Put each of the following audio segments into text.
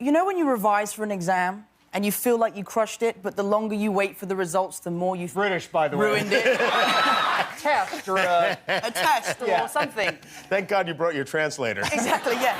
You know when you revise for an exam and you feel like you crushed it, but the longer you wait for the results, the more you've British, by the way. ruined it? A test or a test or something. Thank God you brought your translator. Exactly, yeah.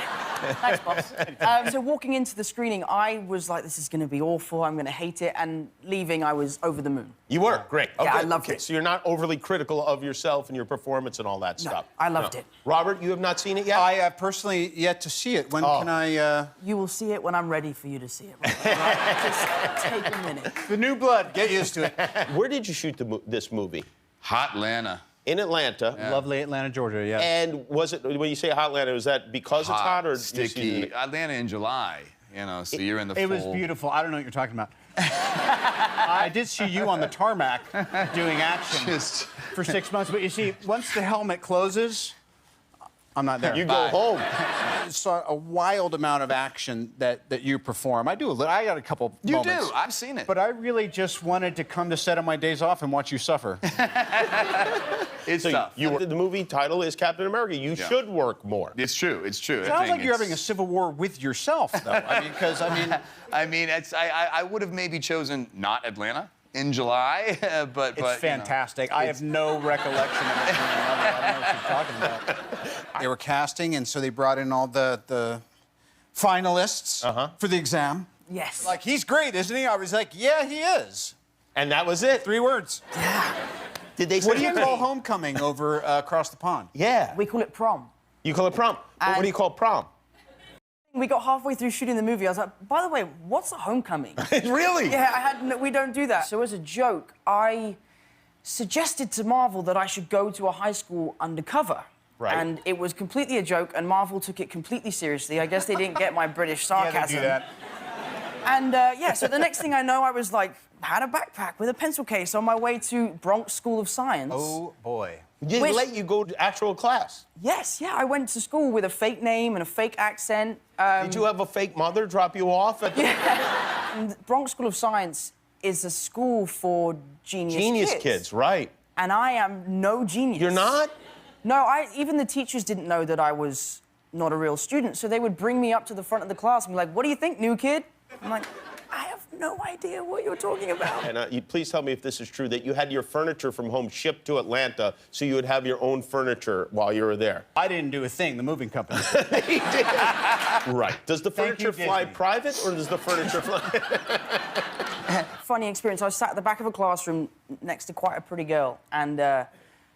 Thanks, boss. So walking into the screening, I was like, this is going to be awful, I'm going to hate it, and leaving, I was over the moon. You were? Great. Okay. Yeah, I loved it. So you're not overly critical of yourself and your performance and all that stuff? I loved it. Robert, you have not seen it yet? I have personally yet to see it. When can I... You will see it when I'm ready for you to see it, Robert. Just take a minute. The new blood, get used to it. Where did you shoot this movie? Hot Atlanta. In Atlanta. Yeah. Lovely Atlanta, Georgia, yeah. And was it, when you say hot Atlanta, was that because it's hot or... sticky. Atlanta in July, you know, so you're in the It was beautiful. I don't know what you're talking about. I did see you on the tarmac doing action for 6 months, but you see, once the helmet closes, I'm not there. You go home. I saw a wild amount of action that you perform. I do a little. I got a couple moments. You do. I've seen it. But I really just wanted to come to set on my days off and watch you suffer. It's tough. The movie title is Captain America. You should work more. It's true. It's true. Sounds like you're having a civil war with yourself, though. I mean, because I would have maybe chosen not Atlanta in July, but it's fantastic. You know, I have no recollection of it. I don't know what you're talking about. They were casting, and so they brought in all the finalists for the exam. Yes. Like, he's great, isn't he? I was like, yeah, he is. And that was it. 3 words. Yeah. Did they say What do you call homecoming over across the pond? Yeah. We call it prom. You call it prom. But what do you call prom? We got halfway through shooting the movie. I was like, by the way, what's a homecoming? Really? Yeah, we don't do that. So as a joke, I suggested to Marvel that I should go to a high school undercover. Right. And it was completely a joke, and Marvel took it completely seriously. I guess they didn't get my British sarcasm. Yeah, they do that. And yeah, so the next thing I know, I was like, had a backpack with a pencil case on my way to Bronx School of Science. Oh, boy. Did they let you go to actual class? Yes, yeah, I went to school with a fake name and a fake accent. Did you have a fake mother drop you off? And Bronx School of Science is a school for genius kids, right. And I am no genius. You're not? No, even the teachers didn't know that I was not a real student, so they would bring me up to the front of the class and be like, what do you think, new kid? I'm like, I have no idea what you're talking about. And please tell me if this is true, that you had your furniture from home shipped to Atlanta so you would have your own furniture while you were there. I didn't do a thing, the moving company. He did. Right. Does the furniture fly private or does the furniture fly... Funny experience. I was sat at the back of a classroom next to quite a pretty girl, and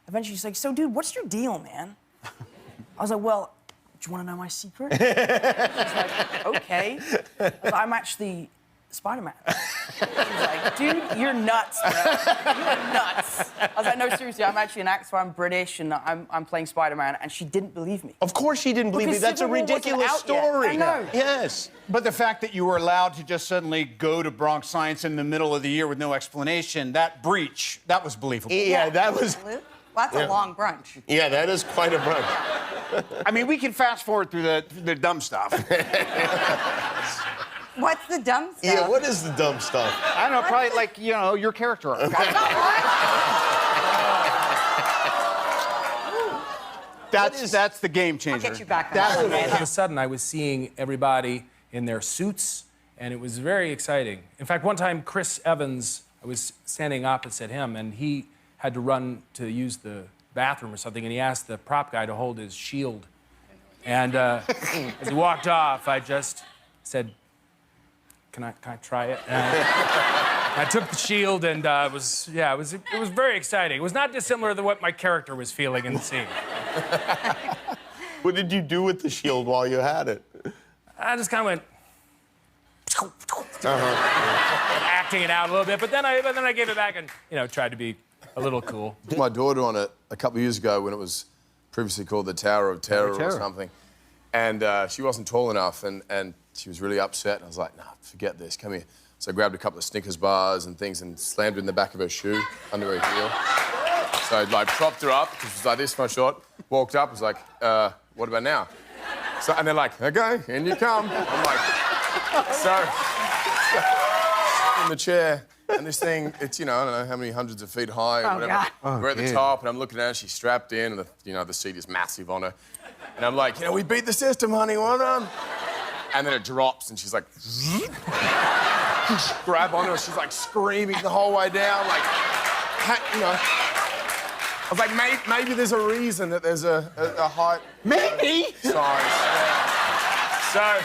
eventually she's like, so, dude, what's your deal, man? I was like, well, do you want to know my secret? She's like, okay. I was like, I'm actually Spider-Man. She's like, dude, you're nuts, bro. You're nuts. I was like, no, seriously, I'm actually an actor, I'm British, and I'm playing Spider-Man, and she didn't believe me. Of course she didn't believe me. That's a ridiculous story. I know. Yes. But the fact that you were allowed to just suddenly go to Bronx Science in the middle of the year with no explanation, that breach, that was believable. Yeah, that was... Well, that's a long brunch. Yeah, that is quite a brunch. I mean, we can fast forward through the dumb stuff. What's the dumb stuff? Yeah, what is the dumb stuff? I don't know, probably like, you know, your character arc. That's the game changer. I'll get you back on That's that. the All of a sudden, I was seeing everybody in their suits, and it was very exciting. In fact, one time, Chris Evans, I was standing opposite him, and he had to run to use the bathroom or something, and he asked the prop guy to hold his shield. And as he walked off, I just said, can I try it? And I took the shield, and it was very exciting. It was not dissimilar to what my character was feeling in the scene. What did you do with the shield while you had it? I just kind of went... acting it out a little bit, but then I gave it back and, you know, tried to be a little cool. My daughter on it a couple of years ago when it was previously called the Tower of Terror or something. And she wasn't tall enough and she was really upset. And I was like, nah, forget this, come here. So I grabbed a couple of Snickers bars and things and slammed it in the back of her shoe, under her heel. So I like propped her up, because it was like this, my shot. Walked up, was like, what about now? So, and they're like, okay, in you come. I'm like, so in the chair. And this thing, it's, you know, I don't know how many hundreds of feet high or whatever. God. We're at the top, and I'm looking at her, she's strapped in, and the seat is massive on her. And I'm like, you know, we beat the system, honey, well done. And then it drops, and she's like, grab onto her. She's like screaming the whole way down, like, you know. I was like, maybe there's a reason that there's a height. Maybe. Size. So.